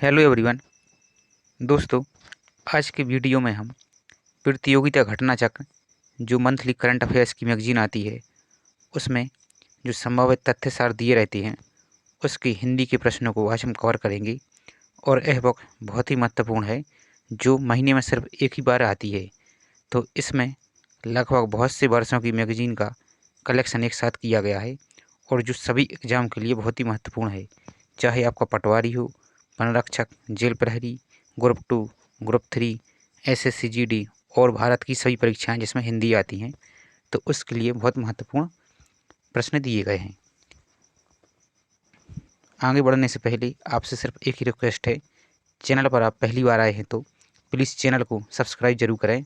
Hello everyone. दोस्तों, आज के वीडियो में हम प्रतियोगिता घटना चक्र जो मंथली करंट अफेयर्स की मैगजीन आती है उसमें जो संभावित तथ्य सार दिए रहते हैं उसके हिंदी के प्रश्नों को आज हम कवर करेंगे। और यह बुक बहुत ही महत्वपूर्ण है जो महीने में सिर्फ एक ही बार आती है। तो इसमें लगभग बहुत से वर्षों की मैगजीन का कलेक्शन एक साथ किया गया है और जो सभी एग्ज़ाम के लिए बहुत ही महत्वपूर्ण है, चाहे आपका पटवारी हो, वनरक्षक, जेल प्रहरी, ग्रुप 2, ग्रुप 3, एसएससी जीडी और भारत की सभी परीक्षाएं जिसमें हिंदी आती हैं, तो उसके लिए बहुत महत्वपूर्ण प्रश्न दिए गए हैं। आगे बढ़ने से पहले आपसे सिर्फ एक ही रिक्वेस्ट है, चैनल पर आप पहली बार आए हैं तो प्लीज़ चैनल को सब्सक्राइब जरूर करें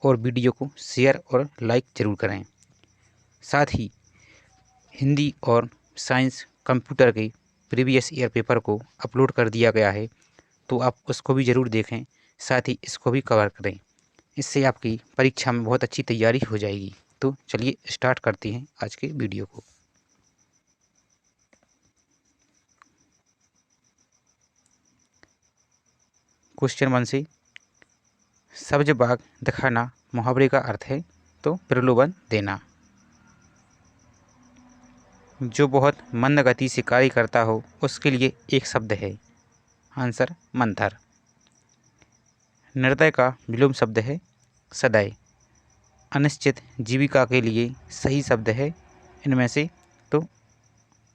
और वीडियो को शेयर और लाइक ज़रूर करें। साथ ही हिंदी और साइंस कंप्यूटर के प्रीवियस ईयर पेपर को अपलोड कर दिया गया है, तो आप उसको भी ज़रूर देखें, साथ ही इसको भी कवर करें। इससे आपकी परीक्षा में बहुत अच्छी तैयारी हो जाएगी। तो चलिए स्टार्ट करते हैं आज के वीडियो को। क्वेश्चन 1 से, सब्ज बाग दिखाना मुहावरे का अर्थ है तो प्रलोभन देना। जो बहुत मंद गति से कार्य करता हो उसके लिए एक शब्द है, आंसर मंथर। निर्दय का विलोम शब्द है सदय। अनिश्चित जीविका के लिए सही शब्द है इनमें से तो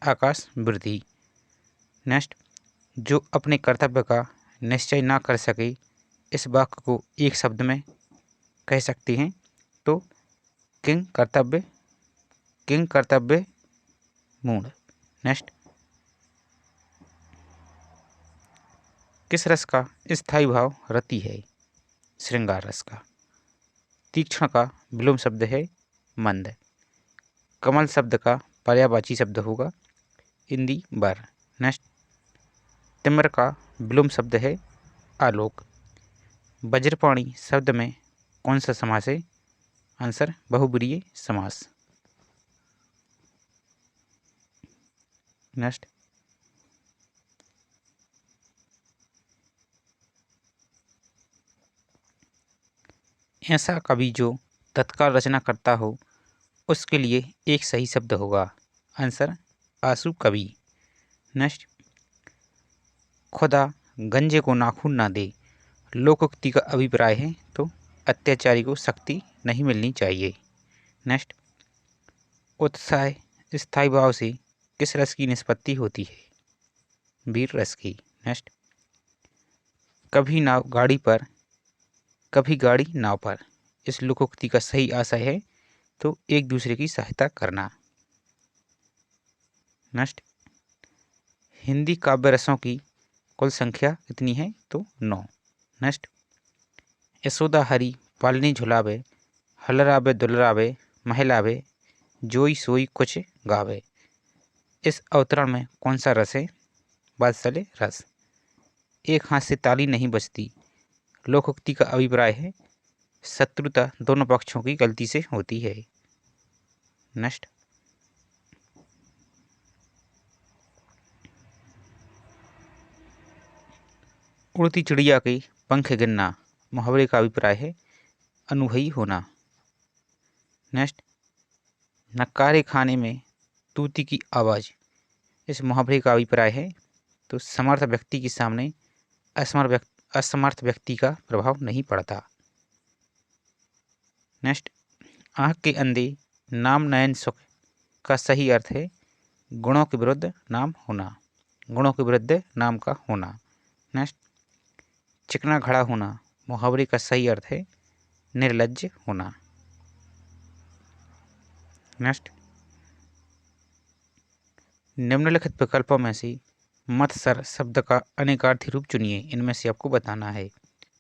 आकाश वृद्धि। नेक्स्ट, जो अपने कर्तव्य का निश्चय ना कर सके इस वाक्य को एक शब्द में कह सकते हैं तो किंग कर्तव्य मूढ़। नेक्स्ट, किस रस का स्थायी भाव रति है, श्रृंगार रस का। तीक्ष्ण का विलोम शब्द है मंद। कमल शब्द का पर्यायवाची शब्द होगा इंदी बर। नेक्स्ट, तिम्र का विलोम शब्द है आलोक। वज्रपाणी शब्द में कौन सा समास है, आंसर बहुब्रीहि समास। नेक्स्ट, ऐसा कवि जो तत्काल रचना करता हो उसके लिए एक सही शब्द होगा, आंसर आंसू कवि। नेक्स्ट, खुदा गंजे को नाखून ना दे लोकोक्ति का अभिप्राय है तो अत्याचारी को शक्ति नहीं मिलनी चाहिए। नेक्स्ट, उत्साह स्थायी भाव से किस रस की निष्पत्ति होती है, वीर रस की। नेक्स्ट, कभी नाव गाड़ी पर कभी गाड़ी नाव पर इस लोकोक्ति का सही आशय है तो एक दूसरे की सहायता करना। नेक्स्ट, हिंदी काव्य रसों की कुल संख्या कितनी है तो 9। नेक्स्ट, यशोदा हरि पालनी झुलावे हलरावे दुलरावे महलावे जोई सोई कुछ गावे। इस अवतरण में कौन सा रस है, वात्सल्य रस। एक हाथ से ताली नहीं बजती लोकोक्ति का अभिप्राय है शत्रुता दोनों पक्षों की गलती से होती है। नेक्स्ट, उड़ती चिड़िया के पंख गिनना मुहावरे का अभिप्राय है अनुभवी होना। नेक्स्ट, नक्कारे खाने में तूती की आवाज़ इस मुहावरे का अभिप्राय है तो समर्थ व्यक्ति के सामने असमर्थ व्यक्ति का प्रभाव नहीं पड़ता। नेक्स्ट, आँख के अंधे नाम नयन सुख का सही अर्थ है गुणों के विरुद्ध नाम होना, गुणों के विरुद्ध नाम का होना। नेक्स्ट, चिकना खड़ा होना मुहावरे का सही अर्थ है निर्लज्ज होना। नेक्स्ट, निम्नलिखित विकल्पों में से मत्सर शब्द का अनेकार्थी रूप चुनिए, इनमें से आपको बताना है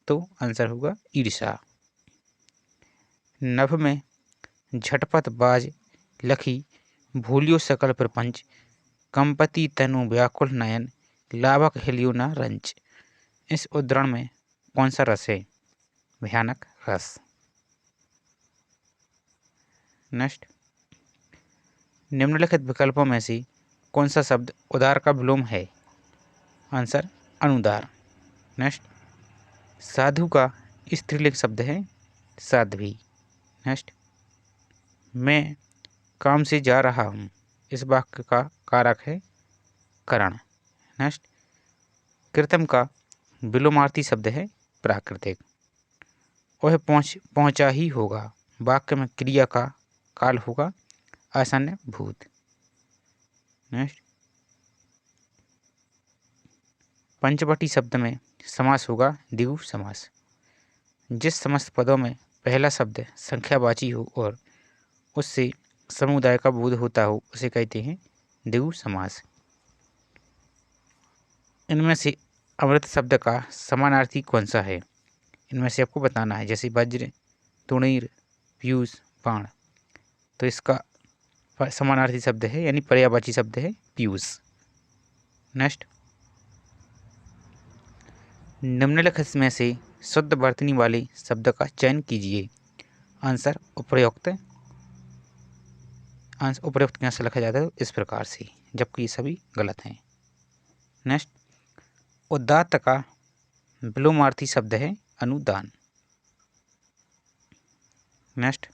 तो आंसर होगा ईर्षा। नभ में झटपट बाज लखी भूलियो सकल प्रपंच कंपति तनु व्याकुल नयन लाभक हिलियो न रंच। इस उद्धरण में कौन सा रस है, भयानक रस। नेक्स्ट, निम्नलिखित विकल्पों में से कौन सा शब्द उदार का विलोम है, आंसर अनुदार। नेक्स्ट, साधु का स्त्रीलिंग शब्द है साध्वी। नेक्स्ट, मैं काम से जा रहा हूँ, इस वाक्य का कारक है करण। नेक्स्ट, कृतम का विलोमार्थी शब्द है प्राकृतिक। वह पहुँचा ही होगा, वाक्य में क्रिया का काल होगा आसन्न भूत। नेक्स्ट, पंचवटी शब्द में समास होगा द्विगु समास। जिस समस्त पदों में पहला शब्द संख्यावाची हो और उससे समुदाय का बोध होता हो उसे कहते हैं द्विगु समास। इनमें से अमृत शब्द का समानार्थी कौन सा है, इनमें से आपको बताना है। जैसे वज्र, तुणीर, पीयूष, बाण, तो इसका समानार्थी शब्द है यानी पर्यायवाची शब्द है पीयूष। नेक्स्ट, निम्नलिखित में से शुद्ध वर्तनी वाले शब्द का चयन कीजिए। आंसर उपयुक्त। उपयुक्त कैसे लिखा जाता है इस प्रकार से, जबकि ये सभी गलत हैं। नेक्स्ट, उदात्त का विलोमार्थी शब्द है अनुदान। नेक्स्ट,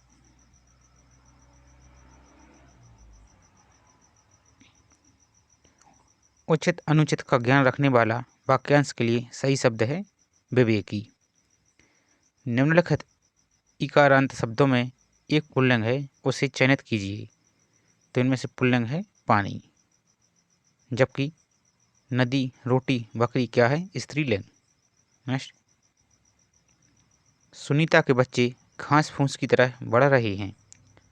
उचित अनुचित का ज्ञान रखने वाला वाक्यांश के लिए सही शब्द है विवेकी। निम्नलिखित इकारांत शब्दों में एक पुल्लिंग है, उसे चयनित कीजिए। तो इनमें से पुल्लिंग है पानी, जबकि नदी, रोटी, बकरी क्या है स्त्रीलिंग। नेक्स्ट, सुनीता के बच्चे घास फूस की तरह बढ़ रहे हैं,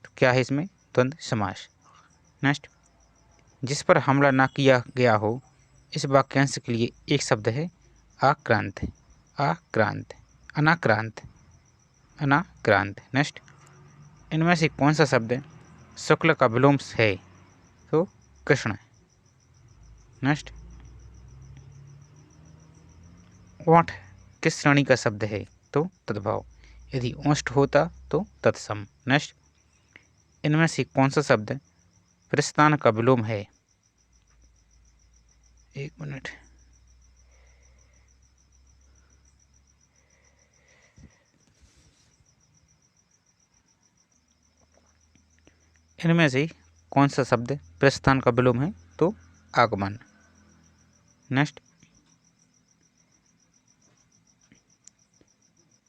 तो क्या है इसमें द्वंद्व समास। नेक्स्ट, जिस पर हमला ना किया गया हो, इस वाक्यांश के लिए एक शब्द है आक्रांत। आक्रांत, अनाक्रांत, अनाक्रांत। नेक्स्ट, इनमें से कौन सा शब्द शुक्ल का विलोम है, तो कृष्ण। नेक्स्ट, ओठ किस श्रेणी का शब्द है, तो तद्भाव। यदि ओष्ठ होता तो तत्सम। नेक्स्ट, इनमें से कौन सा शब्द प्रस्थान का विलोम है, एक मिनट, इनमें से कौन सा शब्द प्रस्थान का विलोम है, तो आगमन। नेक्स्ट,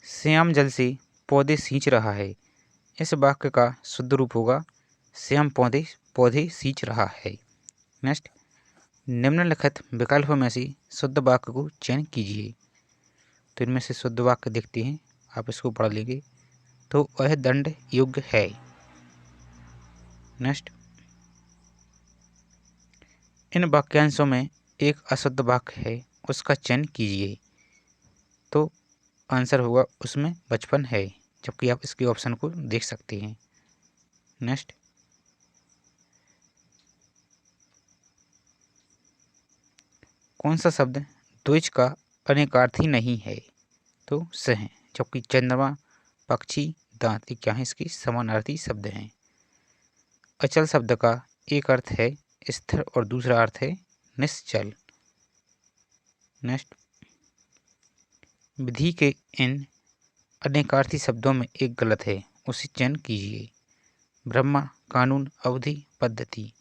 श्याम जल से पौधे सींच रहा है, इस वाक्य का शुद्ध रूप होगा श्याम पौधे सींच रहा है। नेक्स्ट, निम्नलिखित विकल्पों में से शुद्ध वाक्य को चयन कीजिए। तो इनमें से शुद्ध वाक्य देखते हैं, आप इसको पढ़ लीजिए। तो वह दंड योग्य है। नेक्स्ट, इन वाक्यांशों में एक अशुद्ध वाक्य है, उसका चयन कीजिए। तो आंसर होगा उसमें बचपन है, जबकि आप इसके ऑप्शन को देख सकते हैं। नेक्स्ट, कौन सा शब्द द्विज का अनेकार्थी नहीं है, तो स है, जबकि चंद्रमा, पक्षी, दांत ये क्या है इसके समानार्थी शब्द हैं। अचल शब्द का एक अर्थ है स्थिर और दूसरा अर्थ है निश्चल। नेक्स्ट, विधि के इन अनेकार्थी शब्दों में एक गलत है, उसे चयन कीजिए। ब्रह्मा, कानून, अवधि, पद्धति,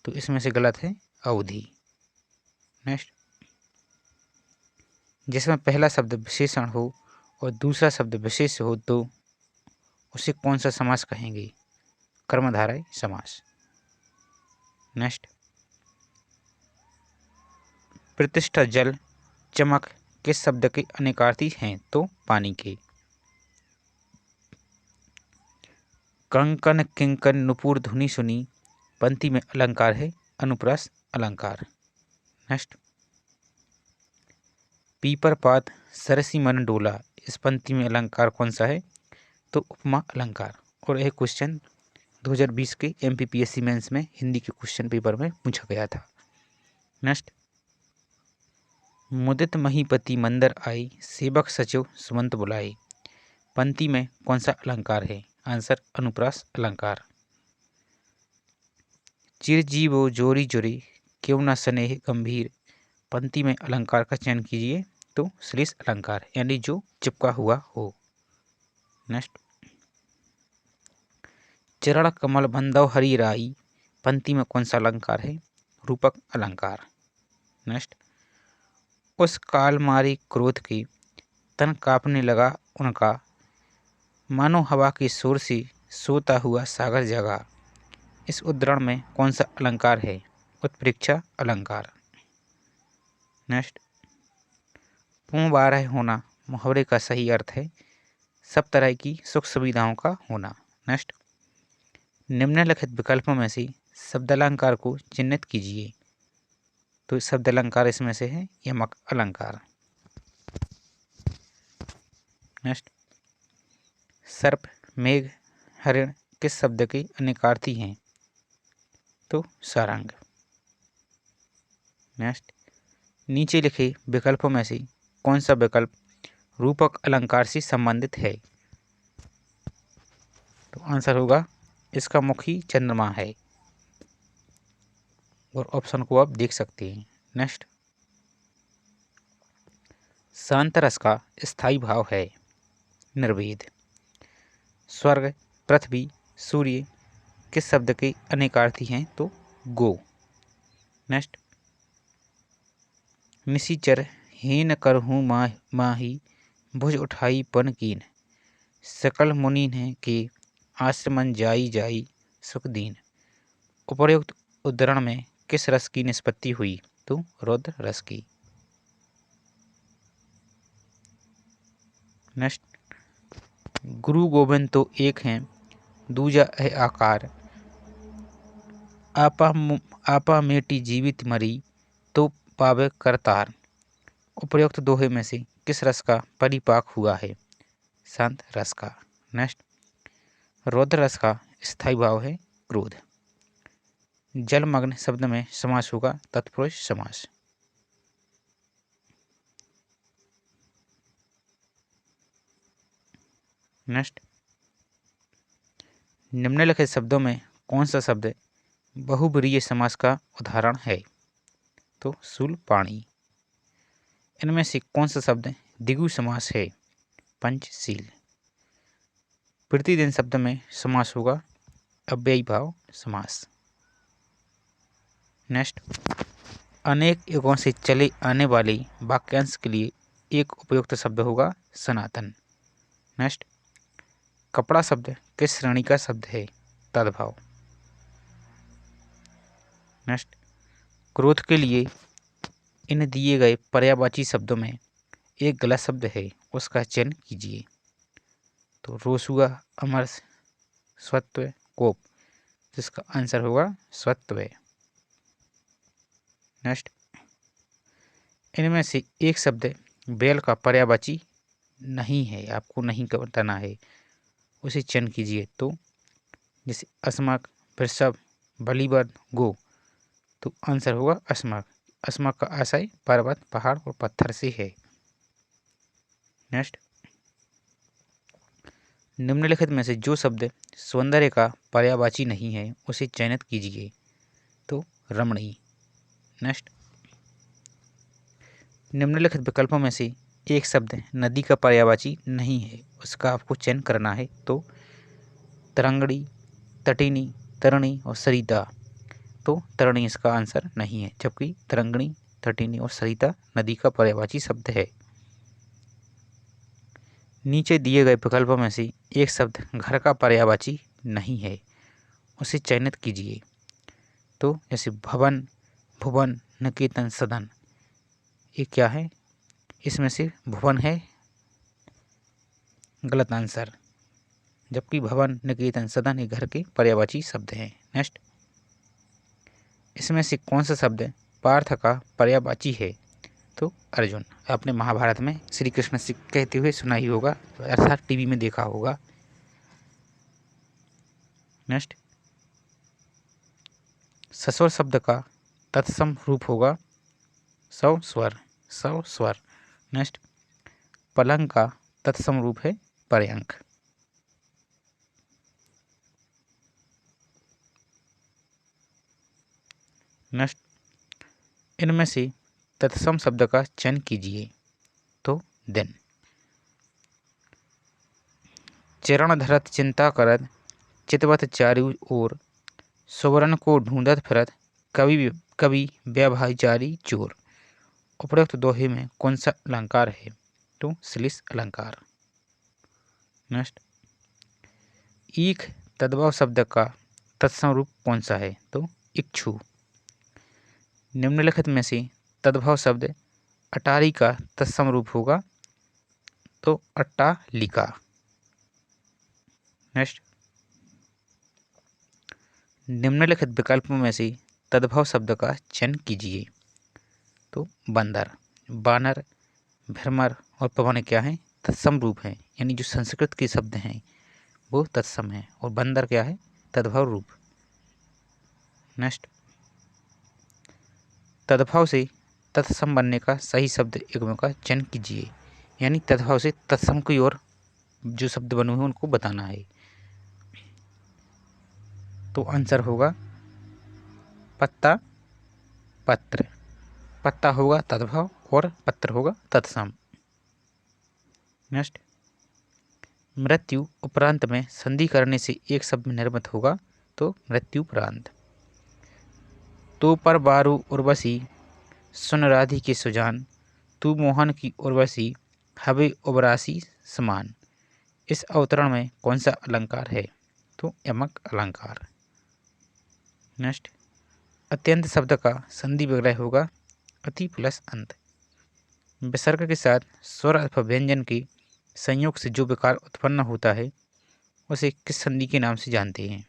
तो इसमें से गलत है अवधि। नेक्स्ट, जिसमें पहला शब्द विशेषण हो और दूसरा शब्द विशेष हो तो उसे कौन सा समास कहेंगे, कर्मधारय समास। नेक्स्ट, प्रतिष्ठा, जल, चमक किस शब्द के अनेकार्थी हैं, तो पानी के। कंकन, किंकन, नुपुर, धुनी सुनी पंक्ति में अलंकार है अनुप्रास अलंकार। नेक्स्ट, पीपर पात, सरसी मन डोला, इस पंक्ति में अलंकार कौन सा है, तो उपमा अलंकार। और यह क्वेश्चन 2020 के MPPSC मेंस में हिंदी के क्वेश्चन पेपर में पूछा गया था। नेक्स्ट, मुदित महीपति मंदिर आई, सेवक सचिव सुमंत बुलाए, पंक्ति में कौन सा अलंकार है, आंसर अनुप्रास अलंकार। चिरजीवो जोरी जोरी क्यों न स्नेह गंभीर, पंक्ति में अलंकार का चयन कीजिए, तो श्लेष अलंकार यानी जो चिपका हुआ हो। नेक्स्ट, चरण कमल बंधव हरि राई, पंक्ति में कौन सा अलंकार है? रूपक अलंकार। नेक्स्ट, उस काल मारे क्रोध के तन कांपने लगा उनका, मानो हवा के शोर से सोता हुआ सागर जगा। इस उद्धरण में कौन सा अलंकार है? उत्प्रेक्षा अलंकार। नेक्स्ट, पूर्ण बारह होना मुहावरे का सही अर्थ है सब तरह की सुख सुविधाओं का होना। नेक्स्ट, निम्नलिखित विकल्पों में से शब्दालंकार को चिन्हित कीजिए। तो शब्दालंकार इसमें से है यमक अलंकार। नेक्स्ट, सर्प, मेघ, हरिण किस शब्द के अनेकार्थी हैं? तो सारंग। नेक्स्ट, नीचे लिखे विकल्पों में से कौन सा विकल्प रूपक अलंकार से संबंधित है? तो आंसर होगा इसका मुखी चंद्रमा है, और ऑप्शन को आप देख सकते हैं। नेक्स्ट, शांत रस का स्थायी भाव है निर्वेद। स्वर्ग, पृथ्वी, सूर्य किस शब्द के अनेकार्थी हैं? तो गो। नेक्स्ट, निशिचर हीन करहूँ माही, भुज उठाई पन कीन, सकल मुनि ने के आश्रमन जाई जाई सुख दीन। उपर्युक्त उद्धरण में किस रस की निष्पत्ति हुई? तो रौद्र रस की। नेक्स्ट, गुरु गोविंद तो एक हैं, दूजा है आकार, आपा मेटी जीवित मरी, तो पावे करतार। उपर्युक्त दोहे में से किस रस का परिपाक हुआ है? शांत रस का। नेक्स्ट, रौद्र रस का स्थायी भाव है क्रोध। जलमग्न शब्द में समास होगा तत्पुरुष समास। नेक्स्ट, निम्नलिखित शब्दों में कौन सा शब्द बहुब्रीहि समास का उदाहरण है? तो शूलपाणी। इनमें से कौन सा शब्द द्विगु समास है? पंचशील। प्रतिदिन शब्द में समास होगा अव्ययी भाव समास। नेक्स्ट, अनेक युगों से चले आने वाले वाक्यांश के लिए एक उपयुक्त शब्द होगा सनातन। नेक्स्ट, कपड़ा शब्द किस श्रेणी का शब्द है? तद्भाव। नेक्स्ट, क्रोध के लिए इन दिए गए पर्यायवाची शब्दों में एक गलत शब्द है, उसका चयन कीजिए। तो रोसुआ, अमरस, स्वत्व, कोप, जिसका आंसर होगा स्वत्व। नेक्स्ट, इनमें से एक शब्द बैल का पर्यायवाची नहीं है, आपको नहीं बताना है, उसे चयन कीजिए। तो जैसे अस्मक, वृषभ, बलिवर्ध, गो, तो आंसर होगा अस्मक। अस्मक का आशय पर्वत, पहाड़ और पत्थर से है। नेक्स्ट, निम्नलिखित में से जो शब्द सौंदर्य का पर्यायवाची नहीं है उसे चयनित कीजिए। तो रमणीय। नेक्स्ट, निम्नलिखित विकल्पों में से एक शब्द नदी का पर्यायवाची नहीं है, उसका आपको चयन करना है। तो तरंगड़ी, तटिनी, तरणी और सरिता। तो तरणी इसका आंसर नहीं है, जबकि तरंगणी, तटिनी और सरिता नदी का पर्यायवाची शब्द है। नीचे दिए गए विकल्पों में से एक शब्द घर का पर्यायवाची नहीं है, उसे चयनित कीजिए। तो जैसे भवन, भुवन, निकेतन, सदन, ये क्या है? इसमें से भुवन है गलत आंसर, जबकि भवन, निकेतन, सदन ये घर के पर्यायवाची शब्द हैं। नेक्स्ट, इसमें से कौन सा शब्द पार्थ का पर्यायवाची है? तो अर्जुन। आपने महाभारत में श्री कृष्ण से कहते हुए सुना ही होगा, अर्थात टीवी में देखा होगा। नेक्स्ट, सस्वर शब्द का तत्सम रूप होगा सौ स्वर, सौ स्वर। नेक्स्ट, पलंग का तत्सम रूप है पर्यंक। नेक्स्ट, इनमें से तत्सम शब्द का चयन कीजिए। दिन। चरण धरत चिंता करत, चितवत चारु ओर, सुवर्ण को ढूंढत फिरत, कवि कवि व्यभिचारी चोर। उपरोक्त दोहे में कौन सा अलंकार है? तो श्लिष अलंकार। नेक्स्ट, ईख तद्भव शब्द का तत्सम रूप कौन सा है? तो इच्छु। निम्नलिखित में से तद्भव शब्द अटारी का तत्सम रूप होगा तो अट्टालिका। नेक्स्ट, निम्नलिखित विकल्पों में से तद्भव शब्द का चयन कीजिए। तो बंदर, बानर, भ्रमर और पवन क्या है? तत्सम रूप है, यानी जो संस्कृत के शब्द हैं वो तत्सम है, और बंदर क्या है? तद्भव रूप। नेक्स्ट, तद्भव से तत्सम बनने का सही शब्द युग्म का चयन कीजिए, यानी तद्भव से तत्सम की ओर जो शब्द बने हुए उनको बताना है। तो आंसर होगा पत्ता, पत्र। पत्ता होगा तद्भव और पत्र होगा तत्सम। नेक्स्ट, मृत्यु उपरांत में संधि करने से एक शब्द निर्मित होगा तो मृत्युपरांत। तो पर बारू उर्वशी, सुन राधि की सुजान, तू मोहन की उर्वशी, हवे उबरासी समान। इस अवतरण में कौन सा अलंकार है? तो यमक अलंकार। नेक्स्ट, अत्यंत शब्द का संधि विग्रह होगा अति प्लस अंत। विसर्ग के साथ स्वर अथवा व्यंजन के संयोग से जो विकार उत्पन्न होता है उसे किस संधि के नाम से जानते हैं?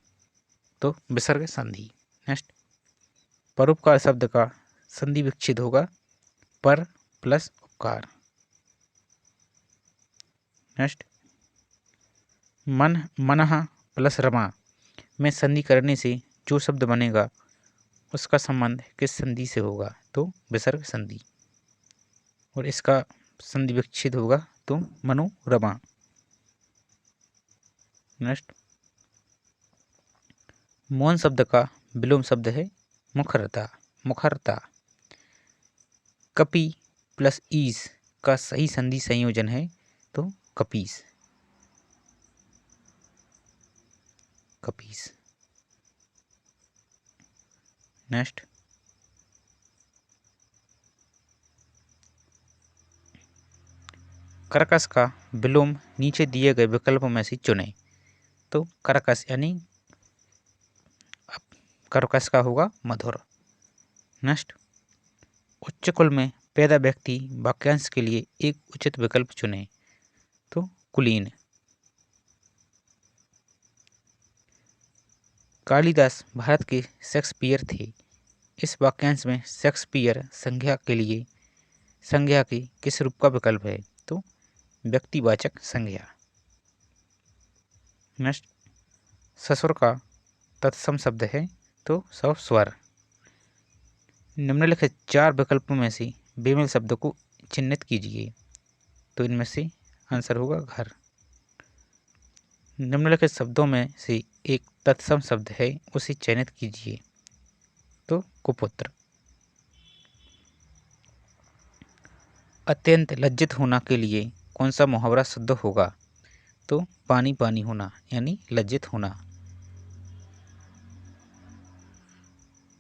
तो विसर्ग संधि। नेक्स्ट, परोपकार शब्द का संधि विच्छेद होगा पर प्लस उपकार। नेक्स्ट, मन, मनः प्लस रमा में संधि करने से जो शब्द बनेगा उसका संबंध किस संधि से होगा? तो विसर्ग संधि, और इसका संधि विच्छेद होगा तो मनोरमा। नेक्स्ट, मौन शब्द का विलोम शब्द है मुखरता, मुखरता। कपि प्लस ईस का सही संधि संयोजन है तो कपीस, कपीस। नेक्स्ट, कर्कश का विलोम नीचे दिए गए विकल्पों में से चुनें। तो कर्कश यानी कर्कश का होगा मधुर। नेक्स्ट, उच्च कुल में पैदा व्यक्ति वाक्यांश के लिए एक उचित विकल्प चुनें। तो कुलीन। कालिदास भारत के शेक्सपियर थे। इस वाक्यांश में शेक्सपियर संज्ञा के लिए संज्ञा के किस रूप का विकल्प है? तो व्यक्तिवाचक संज्ञा। नेक्स्ट, ससुर का तत्सम शब्द है तो सस्वर। निम्नलिखित चार विकल्पों में से बेमेल शब्द को चिन्हित कीजिए। तो इनमें से आंसर होगा घर। निम्नलिखित शब्दों में से एक तत्सम शब्द है उसे चयनित कीजिए। तो कुपुत्र। अत्यंत लज्जित होना के लिए कौन सा मुहावरा शुद्ध होगा? तो पानी पानी होना, यानी लज्जित होना।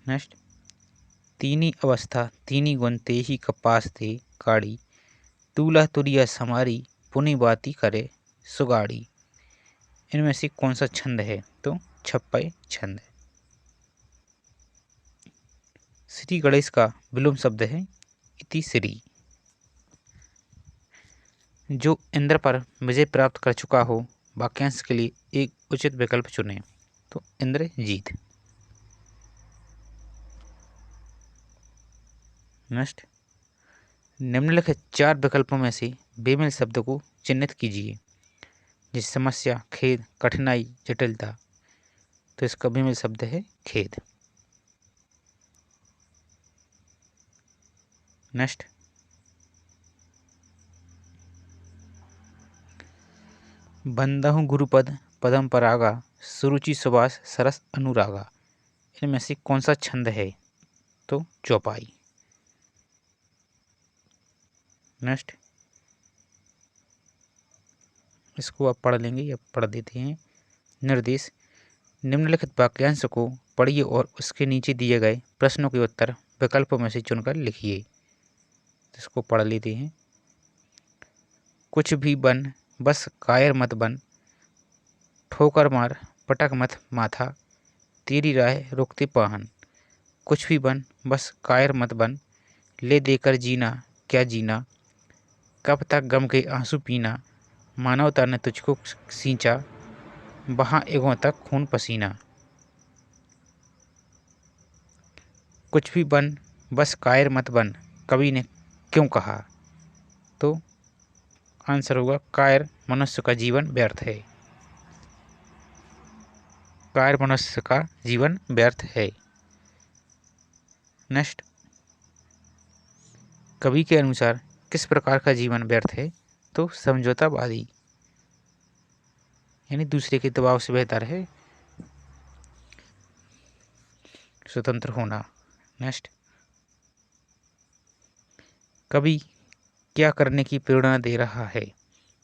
नेक्स्ट, तीनी अवस्था तीनी गुण ते ही कपास थे काड़ी, तूला तुरिया समारी पुनि बाती करे सुगाड़ी। इनमें से कौन सा छंद है? तो छप्पय छंद। श्री गणेश का विलोम शब्द है इति श्री। जो इंद्र पर विजय प्राप्त कर चुका हो वाक्यांश के लिए एक उचित विकल्प चुनें। तो इंद्रजीत। नेक्स्ट, निम्नलिखित चार विकल्पों में से बेमेल शब्द को चिन्हित कीजिए। जैसे समस्या, खेद, कठिनाई, जटिलता। तो इसका बेमेल शब्द है खेद। नेक्स्ट, बंदहु गुरुपद पदम परागा, सुरुचि सुबास सरस अनुरागा। इनमें से कौन सा छंद है? तो चौपाई। नेक्स्ट, इसको आप पढ़ लेंगे या पढ़ देते हैं। निर्देश, निम्नलिखित वाक्यांश को पढ़िए और उसके नीचे दिए गए प्रश्नों के उत्तर विकल्पों में से चुनकर लिखिए। इसको पढ़ लेते हैं। कुछ भी बन बस कायर मत बन, ठोकर मार पटक मत माथा, तेरी राह रोकते पाहन। कुछ भी बन बस कायर मत बन, ले देकर जीना क्या जीना, कब तक गम के आंसू पीना, मानवता ने तुझको सींचा, बहा एगों तक खून पसीना। कुछ भी बन बस कायर मत बन, कवि ने क्यों कहा? तो आंसर होगा कायर मनुष्य का जीवन व्यर्थ है। कायर मनुष्य का जीवन व्यर्थ है। नेक्स्ट, कवि के अनुसार किस प्रकार का जीवन व्यर्थ है? तो समझौतावादी, यानी दूसरे के दबाव से बेहतर है स्वतंत्र होना। नेक्स्ट, कवि क्या करने की प्रेरणा दे रहा है?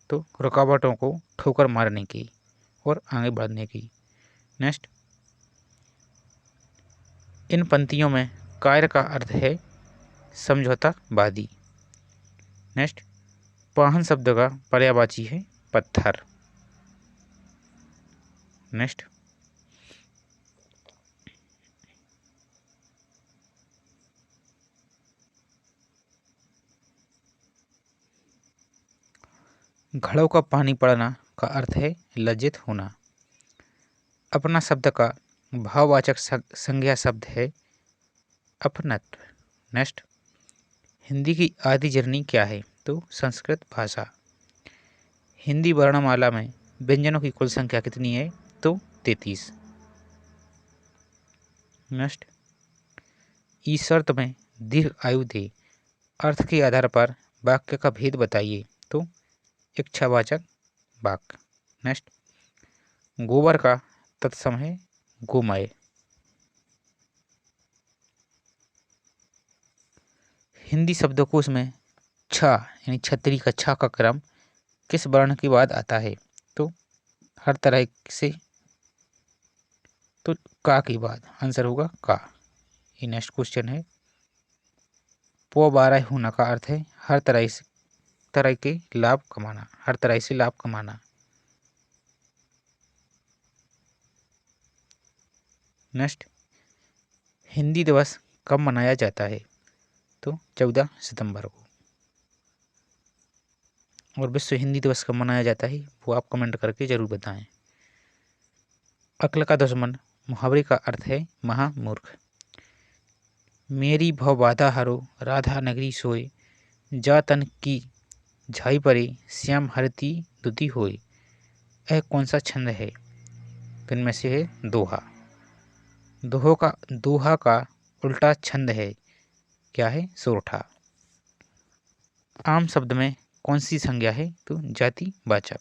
तो रुकावटों को ठोकर मारने की और आगे बढ़ने की। नेक्स्ट, इन पंक्तियों में कायर का अर्थ है समझौतावादी। नेक्स्ट, पाहन शब्द का पर्यायवाची है पत्थर। नेक्स्ट, घड़ों का पानी पड़ना का अर्थ है लज्जित होना। अपना शब्द का भाववाचक संज्ञा शब्द है अपनत्व। नेक्स्ट, हिंदी की आदि जननी क्या है? तो संस्कृत भाषा। हिंदी वर्णमाला में व्यंजनों की कुल संख्या कितनी है? तो 33। नेक्स्ट, ईश्वर तुम्हें दीर्घ आयु दे, अर्थ के आधार पर वाक्य का भेद बताइए। तो इच्छावाचक वाक्य। नेक्स्ट, गोबर का तत्सम है गोमय। हिंदी शब्दकोश में छ यानी छतरी का छ का क्रम किस वर्ण के बाद आता है? तो हर तरह से तो का के बाद। आंसर होगा का। ये नेक्स्ट क्वेश्चन है। पो 12 होना का अर्थ है हर तरह के लाभ कमाना, हर तरह से लाभ कमाना। नेक्स्ट, हिंदी दिवस कब मनाया जाता है? तो 14 सितंबर को। और विश्व हिंदी दिवस कब मनाया जाता है वो आप कमेंट करके जरूर बताएं। अक्ल का दुश्मन मुहावरे का अर्थ है महामूर्ख। मेरी भव बाधा हरो राधा नगरी सोए, जा तन की झाई परे श्याम हरती दुति होए। यह कौन सा छंद है? तो इनमें से है दोहा। दोहा का उल्टा छंद है क्या है? सोरठा। आम शब्द में कौन सी संज्ञा है? तो जातिवाचक।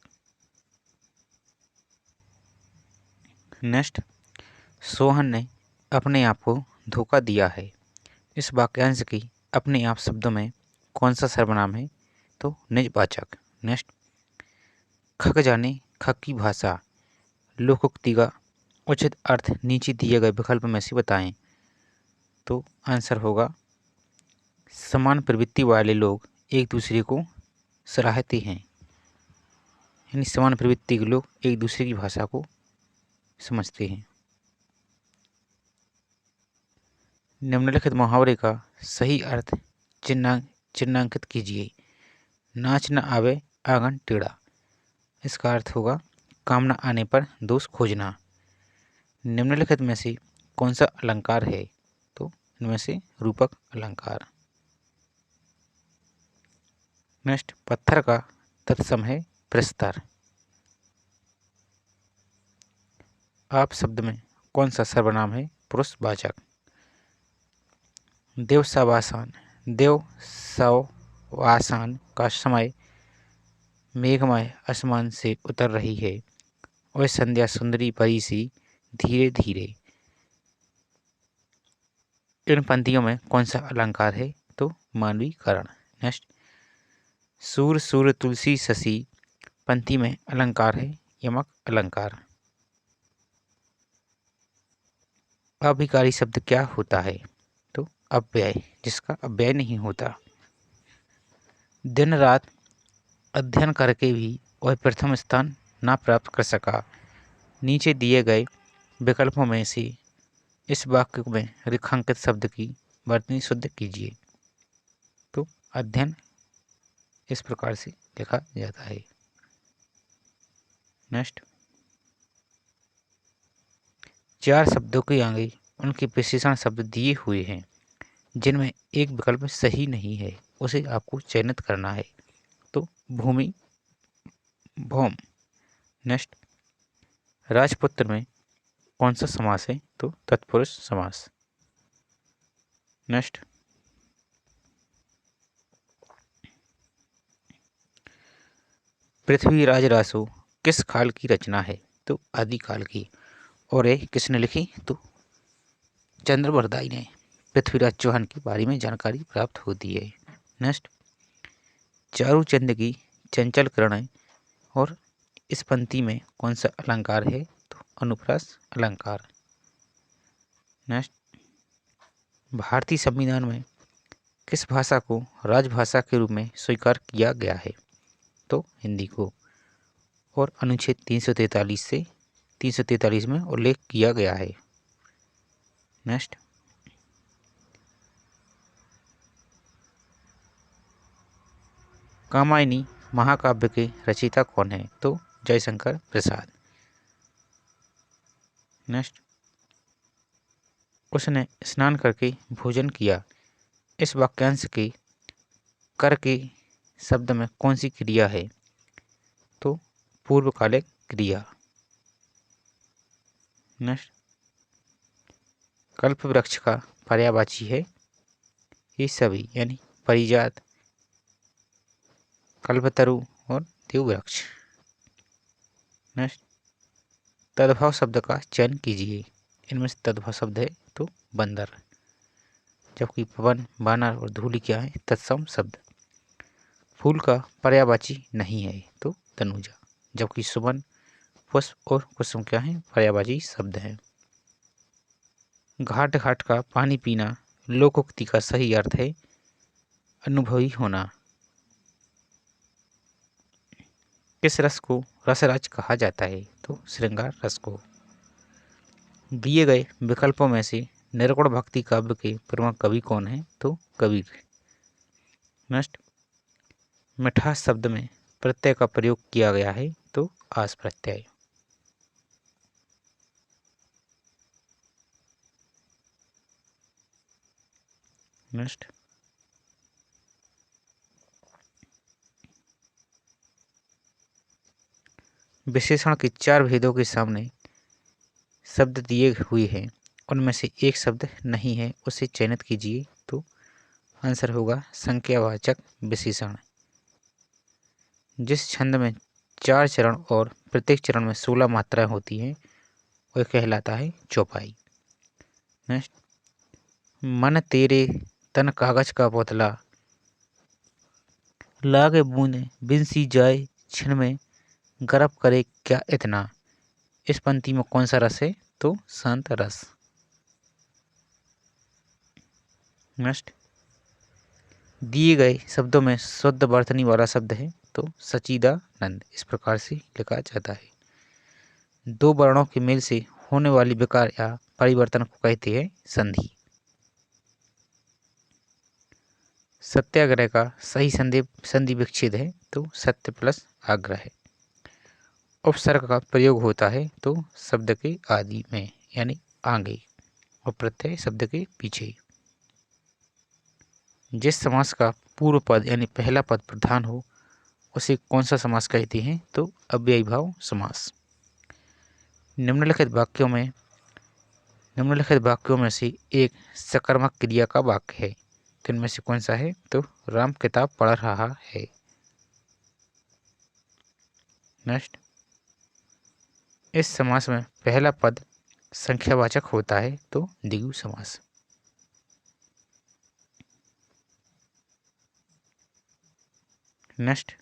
नेक्स्ट, सोहन ने अपने आप को धोखा दिया है। इस वाक्यांश की अपने आप शब्दों में कौन सा सर्वनाम है? तो निजवाचक। नेक्स्ट, खक जाने खक की भाषा लोकोक्ति का उचित अर्थ नीचे दिए गए विकल्प में से बताएं। तो आंसर होगा समान प्रवृत्ति वाले लोग एक दूसरे को सराहते हैं, यानी समान प्रवृत्ति के लोग एक दूसरे की भाषा को समझते हैं। निम्नलिखित मुहावरे का सही अर्थ चिन्हांकित कीजिए। नाच न आवे आंगन टेढ़ा। इसका अर्थ होगा काम न आने पर दोष खोजना। निम्नलिखित में से कौन सा अलंकार है? तो इनमें से रूपक अलंकार। नेक्स्ट, पत्थर का तत्सम है प्रस्तर। आप शब्द में कौन सा सर्वनाम है? पुरुषवाचक। देव सवासान का समय मेघमय आसमान से उतर रही है, वह संध्या सुंदरी परी सी धीरे धीरे। इन पंक्तियों में कौन सा अलंकार है? तो मानवीकरण। नेक्स्ट, सूर सूर तुलसी शशि पंक्ति में अलंकार है यमक अलंकार। अभिकारी शब्द क्या होता है? तो अव्यय, जिसका अव्यय नहीं होता। दिन रात अध्ययन करके भी वह प्रथम स्थान ना प्राप्त कर सका। नीचे दिए गए विकल्पों में से इस वाक्य में रेखांकित शब्द की वर्तनी शुद्ध कीजिए। तो अध्ययन इस प्रकार से लिखा जाता है। नेक्स्ट, चार शब्दों के आगे उनके विशेषण शब्द दिए हुए हैं जिनमें एक विकल्प सही नहीं है, उसे आपको चयनित करना है। तो भूमि, भौम। नेक्स्ट, राजपुत्र में कौन सा समास है? तो तत्पुरुष समास। नेक्स्ट, पृथ्वीराज रासो किस काल की रचना है? तो आदिकाल की। और ये किसने लिखी? तो चंद्रवरदाई ने। पृथ्वीराज चौहान के बारे में जानकारी प्राप्त होती है। नेक्स्ट, चारूचंद की चंचल किरणें और इस पंक्ति में कौन सा अलंकार है? तो अनुप्रास अलंकार। नेक्स्ट, भारतीय संविधान में किस भाषा को राजभाषा के रूप में स्वीकार किया गया है? तो हिंदी को। और अनुच्छेद 343 से 343 में उल्लेख किया गया है। नेक्स्ट, कामायनी महाकाव्य के रचयिता कौन है? तो जयशंकर प्रसाद। नेक्स्ट, उसने स्नान करके भोजन किया। इस वाक्यांश के कर के शब्द में कौन सी क्रिया है? तो पूर्वकालिक क्रिया। नेक्स्ट, कल्प वृक्ष का पर्यायवाची है ये सभी, यानी परिजात, कल्पतरु और देववृक्ष। नेक्स्ट, तद्भव शब्द का चयन कीजिए। इनमें से तद्भव शब्द है तो बंदर, जबकि पवन, बानर और धूलि क्या है? तत्सम शब्द। फूल का पर्यायवाची नहीं है तो तनुजा, जबकि सुमन, पुष्प और कुसुम क्या है? पर्यायवाची शब्द है। घाट घाट का पानी पीना लोकोक्ति का सही अर्थ है अनुभवी होना। किस रस को रसराज कहा जाता है? तो श्रृंगार रस को। दिए गए विकल्पों में से निर्गुण भक्ति काव्य के प्रमुख कवि कौन है? तो कबीर। नेक्स्ट, मिठास शब्द में प्रत्यय का प्रयोग किया गया है तो आस प्रत्यय। नेक्स्ट, विशेषण के चार भेदों के सामने शब्द दिए हुए हैं, उनमें से एक शब्द नहीं है, उसे चयनित कीजिए। तो आंसर होगा संख्यावाचक विशेषण। जिस छंद में 4 चरण और प्रत्येक चरण में 16 मात्राएं होती हैं वह कहलाता है चौपाई। नेक्स्ट, मन तेरे तन कागज का पुतला, लागे बूंदे बिन सी जाए क्षण में, गर्व करे क्या इतना। इस पंक्ति में कौन सा रस है? तो शांत रस। नेक्स्ट, दिए गए शब्दों में शुद्ध वर्तनी वाला शब्द है तो सच्चिदानंद। इस प्रकार से लिखा जाता है। दो वर्णों के मेल से होने वाली विकार या परिवर्तन को कहते हैं संधि। सत्याग्रह का सही संधि विच्छेद है तो सत्य प्लस आग्रह है। उपसर्ग का प्रयोग होता है तो शब्द के आदि में, यानी आगे, और प्रत्यय शब्द के पीछे। जिस समास का पूर्व पद यानी पहला पद प्रधान हो उसे कौन सा समास कहते हैं? तो अव्ययीभाव समास। निम्नलिखित वाक्यों में से एक सकर्मक क्रिया का वाक्य है, तो इनमें से कौन सा है? तो राम किताब पढ़ रहा है। नेक्स्ट, इस समास में पहला पद संख्यावाचक होता है तो द्विगु समास। नेक्स्ट,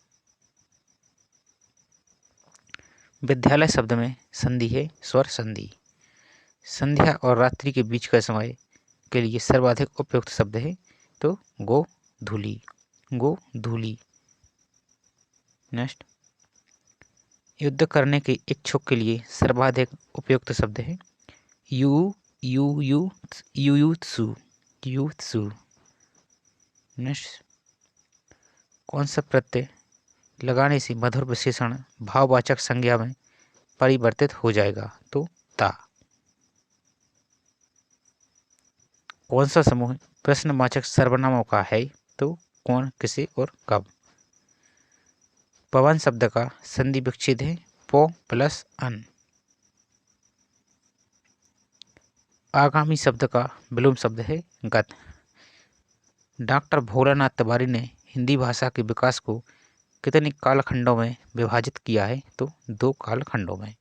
विद्यालय शब्द में संधि है स्वर संधि। संध्या और रात्रि के बीच का समय के लिए सर्वाधिक उपयुक्त शब्द है तो गोधूली, गोधूली। नेक्स्ट, युद्ध करने के इच्छुक के लिए सर्वाधिक उपयुक्त शब्द है युयुत्सु, युत्सु। नेक्स्ट, कौन सा प्रत्यय लगाने से मधुर विशेषण भाववाचक संज्ञा में परिवर्तित हो जाएगा तो ता। कौन सा समूह प्रश्नवाचक सर्वनामों का है तो कौन, किसे और कब। पवन शब्द का संधि विच्छेद है पो प्लस अन। आगामी शब्द का विलोम शब्द है गत। डॉक्टर भोलानाथ तिवारी ने हिंदी भाषा के विकास को कितने कालखंडों में विभाजित किया है तो 2 कालखंडों में।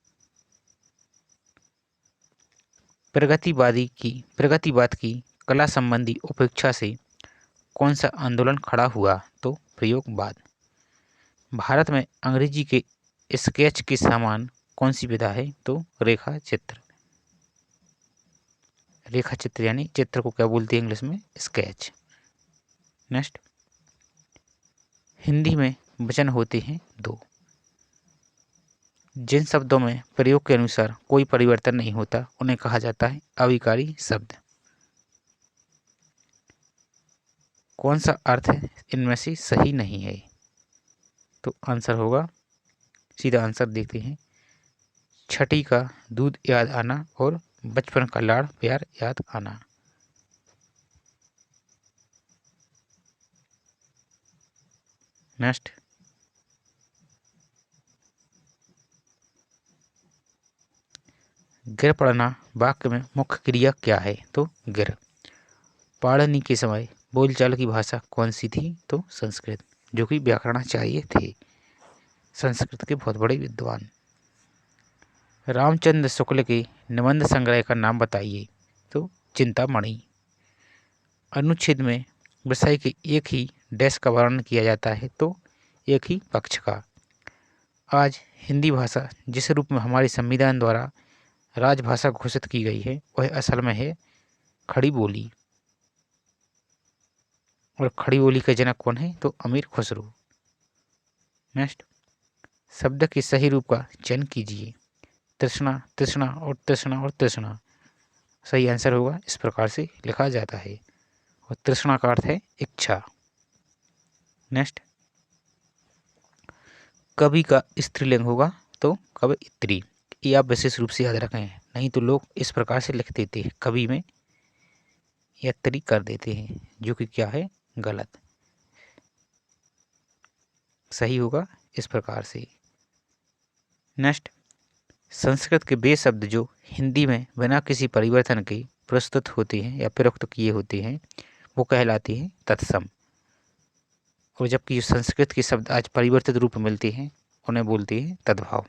प्रगतिवाद की कला संबंधी उपेक्षा से कौन सा आंदोलन खड़ा हुआ तो प्रयोगवाद। भारत में अंग्रेजी के स्केच के समान कौन सी विधा है तो रेखा चित्र। रेखा चित्र यानी चित्र को क्या बोलते हैं इंग्लिश में, स्केच। नेक्स्ट, हिंदी में वचन होते हैं 2। जिन शब्दों में प्रयोग के अनुसार कोई परिवर्तन नहीं होता उन्हें कहा जाता है अविकारी शब्द। कौन सा अर्थ इनमें से सही नहीं है तो आंसर होगा, सीधा आंसर देखते हैं, छठी का दूध याद आना और बचपन का लाड़ प्यार याद आना। नेक्स्ट, गिर पड़ना वाक्य में मुख्य क्रिया क्या है तो गिर। पाणिनि के समय बोलचाल की भाषा कौन सी थी तो संस्कृत, जो कि व्याकरणाचार्य थे, संस्कृत के बहुत बड़े विद्वान। रामचंद्र शुक्ल के निबंध संग्रह का नाम बताइए तो चिंतामणि। अनुच्छेद में विषय के एक ही डैश का वर्णन किया जाता है तो एक ही पक्ष का। आज हिंदी भाषा जिस रूप में हमारे संविधान द्वारा राजभाषा घोषित की गई है वह असल में है खड़ी बोली। और खड़ी बोली के जनक कौन है तो अमीर खुसरो। नेक्स्ट, शब्द के सही रूप का चयन कीजिए। तृष्णा, तृष्णा और तृष्णा और तृष्णा। सही आंसर होगा, इस प्रकार से लिखा जाता है और तृष्णा का अर्थ है इच्छा। नेक्स्ट, कवि का स्त्रीलिंग होगा तो कवयित्री। ये आप विशेष रूप से याद रखें, नहीं तो लोग इस प्रकार से लिख देते हैं, कवि में यत्री कर देते हैं, जो कि क्या है, गलत। सही होगा इस प्रकार से। नेक्स्ट, संस्कृत के वे शब्द जो हिंदी में बिना किसी परिवर्तन के प्रस्तुत होते हैं या प्रयुक्त किए होते हैं वो कहलाते हैं तत्सम। और जबकि जो संस्कृत के शब्द आज परिवर्तित रूप में मिलते हैं उन्हें बोलते हैं तद्भाव।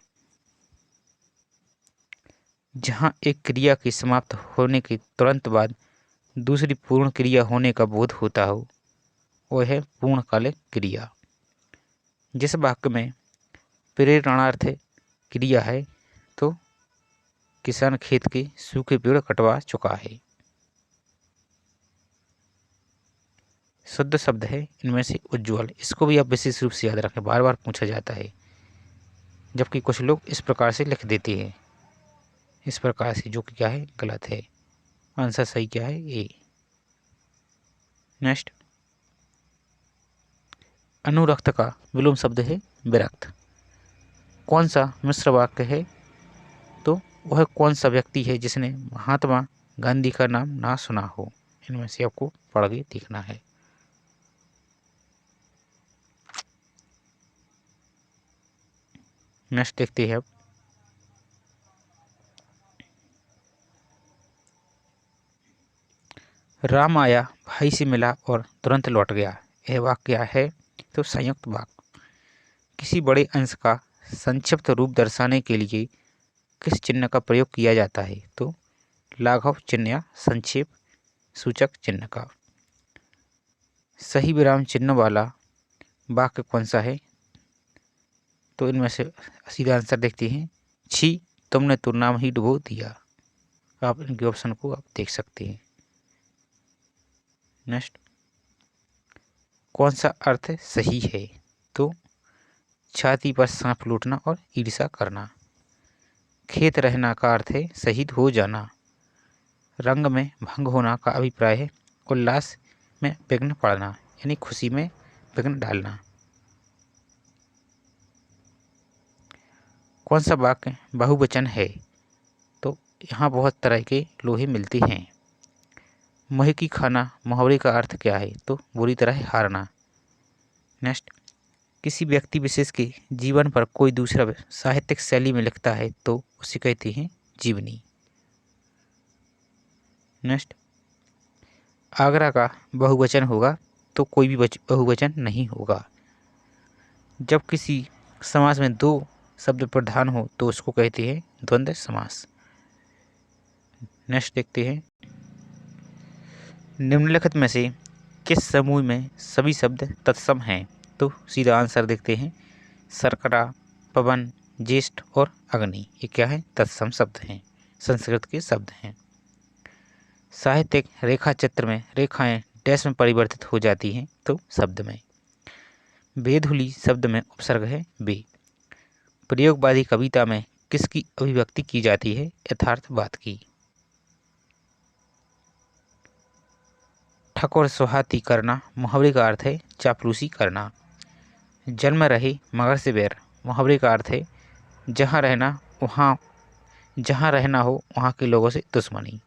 जहाँ एक क्रिया के समाप्त होने के तुरंत बाद दूसरी पूर्ण क्रिया होने का बोध होता हो वह है पूर्णकालिक क्रिया। जिस वाक्य में प्रेरणार्थ क्रिया है तो किसान खेत के सूखे पेड़ कटवा चुका है। शुद्ध शब्द है इनमें से उज्ज्वल। इसको भी आप विशेष रूप से याद रखें, बार बार पूछा जाता है, जबकि कुछ लोग इस प्रकार से लिख देते हैं, इस प्रकार से, जो कि क्या है, गलत है। आंसर सही क्या है, ए। नेक्स्ट, अनुरक्त का विलोम शब्द है विरक्त। कौन सा मिश्र वाक्य है तो वह कौन सा व्यक्ति है जिसने महात्मा गांधी का नाम ना सुना हो। इनमें से आपको पढ़ के देखना है। नेक्स्ट देखते हैं अब, राम आया, भाई से मिला और तुरंत लौट गया। यह वाक्य क्या है तो संयुक्त वाक्य। किसी बड़े अंश का संक्षिप्त रूप दर्शाने के लिए किस चिन्ह का प्रयोग किया जाता है तो लाघव चिन्ह या संक्षेप सूचक चिन्ह का। सही विराम चिन्ह वाला वाक्य कौन सा है तो इनमें से सीधा आंसर देखते हैं, छी, तुमने तो नाम ही डुबो दिया। आप इनके ऑप्शन को आप देख सकते हैं। नेक्स्ट, कौन सा अर्थ सही है? तो छाती पर सांप लूटना और ईर्ष्या करना। खेत रहना का अर्थ है शहीद हो जाना। रंग में भंग होना का अभिप्राय है उल्लास में विघ्न पड़ना, यानी खुशी में विघ्न डालना। कौन सा वाक्य बहुवचन है? तो यहाँ बहुत तरह के लोहे मिलते हैं। मुँह की खाना मुहावरे का अर्थ क्या है? तो बुरी तरह हारना। नेक्स्ट, किसी व्यक्ति विशेष के जीवन पर कोई दूसरा साहित्यिक शैली में लिखता है तो उसे कहते हैं जीवनी। नेक्स्ट, आगरा का बहुवचन होगा तो कोई भी बहुवचन नहीं होगा। जब किसी समास में दो शब्द प्रधान हो तो उसको कहते हैं द्वंद्व समास। नेक्स्ट देखते हैं, निम्नलिखित में से किस समूह में सभी शब्द तत्सम हैं? तो सीधा आंसर देखते हैं, शर्करा, पवन, ज्येष्ठ और अग्नि। ये क्या है? तत्सम शब्द हैं, संस्कृत के शब्द हैं। साहित्यिक रेखा चित्र में रेखाएं डैश में परिवर्तित हो जाती हैं तो शब्द में। बेधुली शब्द में उपसर्ग है बे। प्रयोगवादी कविता में किसकी अभिव्यक्ति की जाती है? यथार्थवाद की। ठक और सुहाती करना मुहावरे का अर्थ है चापलूसी करना। जन्म रहे मगर से बैर मुहावरे का अर्थ है जहाँ रहना हो वहाँ के लोगों से दुश्मनी।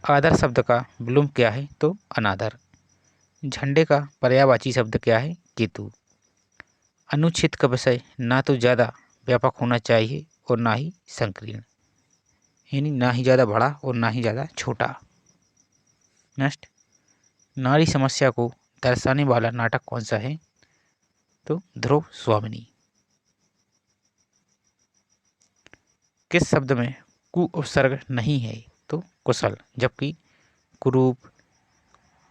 आदर शब्द का विलोम क्या है? तो अनादर। झंडे का पर्यायवाची शब्द क्या है? केतु। अनुच्छेद का विषय ना तो ज़्यादा व्यापक होना चाहिए और ना ही संकीर्ण, यानी ना ही ज़्यादा बड़ा और ना ही ज़्यादा छोटा। नेक्स्ट, नारी समस्या को दर्शाने वाला नाटक कौन सा है? तो ध्रुव स्वामिनी। किस शब्द में कु उपसर्ग नहीं है? तो कुशल, जबकि कुरूप,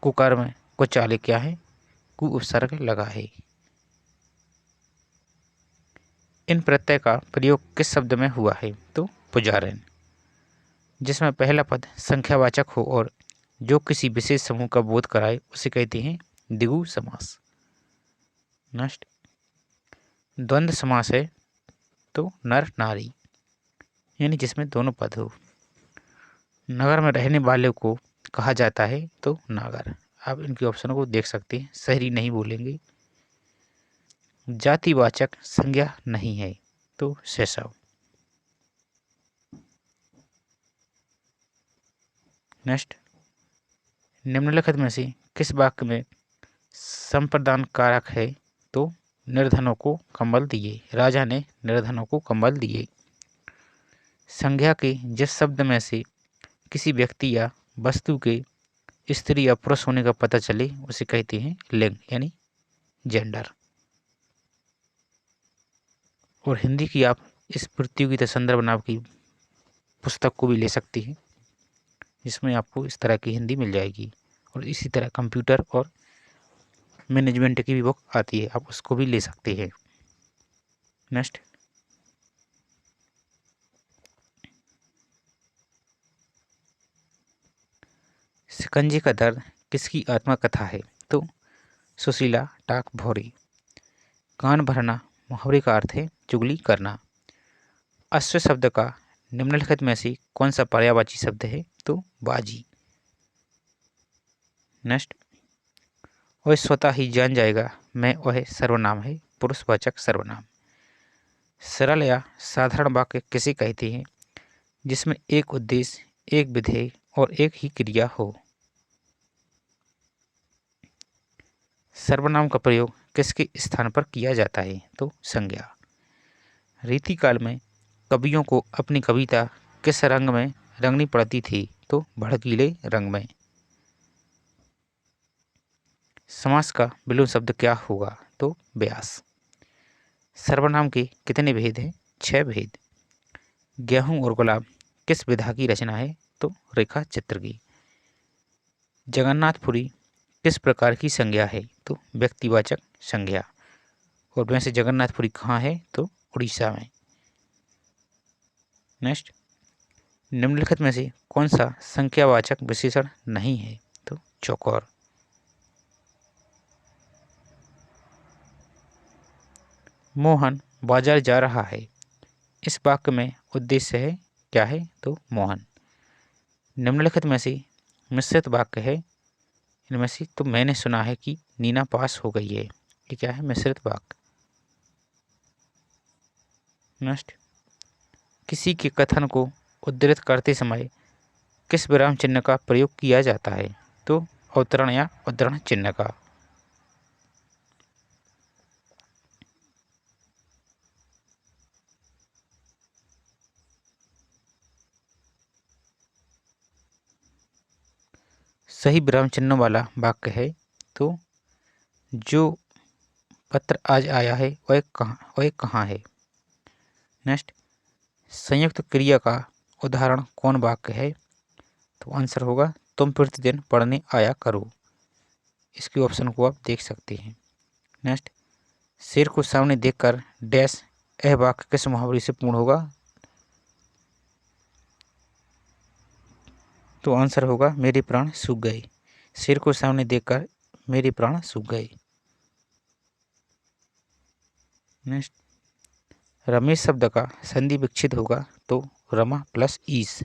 कुकर्म, कुचाले क्या है? कु उपसर्ग लगा है। इन प्रत्यय का प्रयोग किस शब्द में हुआ है? तो पुजारण। जिसमें पहला पद संख्यावाचक हो और जो किसी विशेष समूह का बोध कराए उसे कहते हैं द्विगु समास। नेक्स्ट, द्वंद्व समास है तो नर नारी, यानी जिसमें दोनों पद हो। नगर में रहने वाले को कहा जाता है तो नागर। आप इनके ऑप्शनों को देख सकते हैं, शहरी नहीं बोलेंगे। जातिवाचक संज्ञा नहीं है तो शैशव। नेक्स्ट, निम्नलिखित में से किस वाक्य में संप्रदान कारक है? तो निर्धनों को कंबल दिए, राजा ने निर्धनों को कंबल दिए। संज्ञा के जिस शब्द में से किसी व्यक्ति या वस्तु के स्त्री या पुरुष होने का पता चले उसे कहते हैं लिंग, यानी जेंडर। और हिंदी की आप इस प्रतियोगिता संदर्भ नाम की पुस्तक को भी ले सकती हैं, जिसमें आपको इस तरह की हिंदी मिल जाएगी। और इसी तरह कंप्यूटर और मैनेजमेंट की भी बुक आती है, आप उसको भी ले सकते हैं। नेक्स्ट, शिकंजे का दर्द किसकी आत्मकथा है? तो सुशीला टाक भौरी। कान भरना मुहावरे का अर्थ है चुगली करना। अश्व शब्द का निम्नलिखित में से कौन सा पर्यायवाची शब्द है? तो बाजी। नेक्स्ट, वह स्वतः ही जान जाएगा मैं वह सर्वनाम है पुरुषवाचक सर्वनाम। सरल या साधारण वाक्य किसे कहते हैं? जिसमें एक उद्देश्य, एक विधेय और एक ही क्रिया हो। सर्वनाम का प्रयोग किसके स्थान पर किया जाता है? तो संज्ञा। रीतिकाल में कवियों को अपनी कविता किस रंग में रंगनी पड़ती थी? तो भड़कीले रंग में। समास का विलोम शब्द क्या होगा? तो व्यास। सर्वनाम के कितने भेद हैं? 6 भेद। गेहूं और गुलाब किस विधा की रचना है? तो रेखा चित्र की। जगन्नाथपुरी किस प्रकार की संज्ञा है? तो व्यक्तिवाचक संज्ञा। और वैसे जगन्नाथपुरी कहाँ है? तो उड़ीसा में। नेक्स्ट, निम्नलिखित में से कौन सा संख्यावाचक विशेषण नहीं है? तो चौकोर। मोहन बाजार जा रहा है, इस वाक्य में उद्देश्य है क्या है? तो मोहन। निम्नलिखित में से मिश्रित वाक्य है इनमें से, तो मैंने सुना है कि नीना पास हो गई है, ये क्या है? मिश्रित वाक्य। नेक्स्ट, किसी के कथन को उद्धृत करते समय किस विराम चिन्ह का प्रयोग किया जाता है? तो अवतरण या उद्धरण चिन्ह का। सही विराम चिन्ह वाला वाक्य है तो जो पत्र आज आया है वह कहाँ है? नेक्स्ट, संयुक्त क्रिया का उदाहरण कौन वाक्य है? तो आंसर होगा तुम प्रतिदिन पढ़ने आया करो। इसके ऑप्शन को आप देख सकते हैं। नेक्स्ट, शेर को सामने देखकर डैश, यह वाक्य किस मुहावरे से पूर्ण होगा? तो आंसर होगा मेरे प्राण सूख गए। शेर को सामने देखकर मेरे प्राण सूख गए। नेक्स्ट, रमेश शब्द का संधि विच्छेद होगा तो रमा प्लस ईस।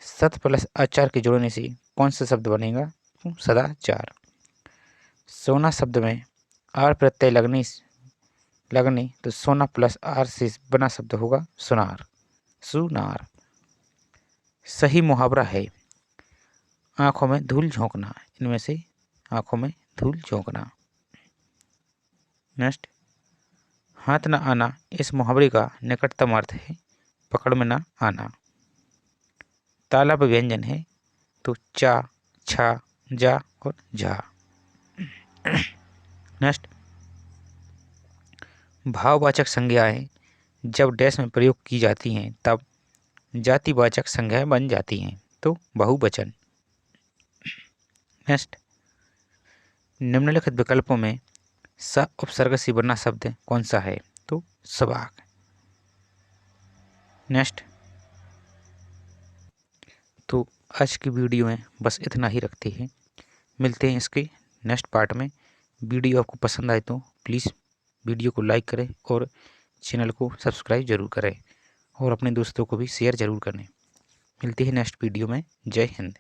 सत प्लस आचार के जोड़ने से कौन सा शब्द बनेगा? तो सदाचार। सोना शब्द में आर प्रत्यय लगने तो सोना प्लस आर से बना शब्द होगा सुनार, सुनार। सही मुहावरा है आंखों में धूल झोंकना, इनमें से आंखों में धूल झोंकना। नेक्स्ट, हाथ न आना, इस मुहावरे का निकटतम अर्थ है पकड़ में न आना। तालाब व्यंजन है तो चा, छा, जा और झा। नेक्स्ट, भाववाचक संज्ञाएं जब डैश में प्रयोग की जाती हैं तब जातिवाचक संज्ञाएं बन जाती हैं तो बहुवचन। नेक्स्ट, निम्नलिखित विकल्पों में स उपसर्ग से बना शब्द कौन सा है? तो सबाक। नेक्स्ट, तो आज की वीडियो में बस इतना ही रखते हैं। मिलते हैं इसके नेक्स्ट पार्ट में। वीडियो आपको पसंद आए तो प्लीज़ वीडियो को लाइक करें और चैनल को सब्सक्राइब जरूर करें और अपने दोस्तों को भी शेयर जरूर करें। मिलते हैं नेक्स्ट वीडियो में। जय हिंद।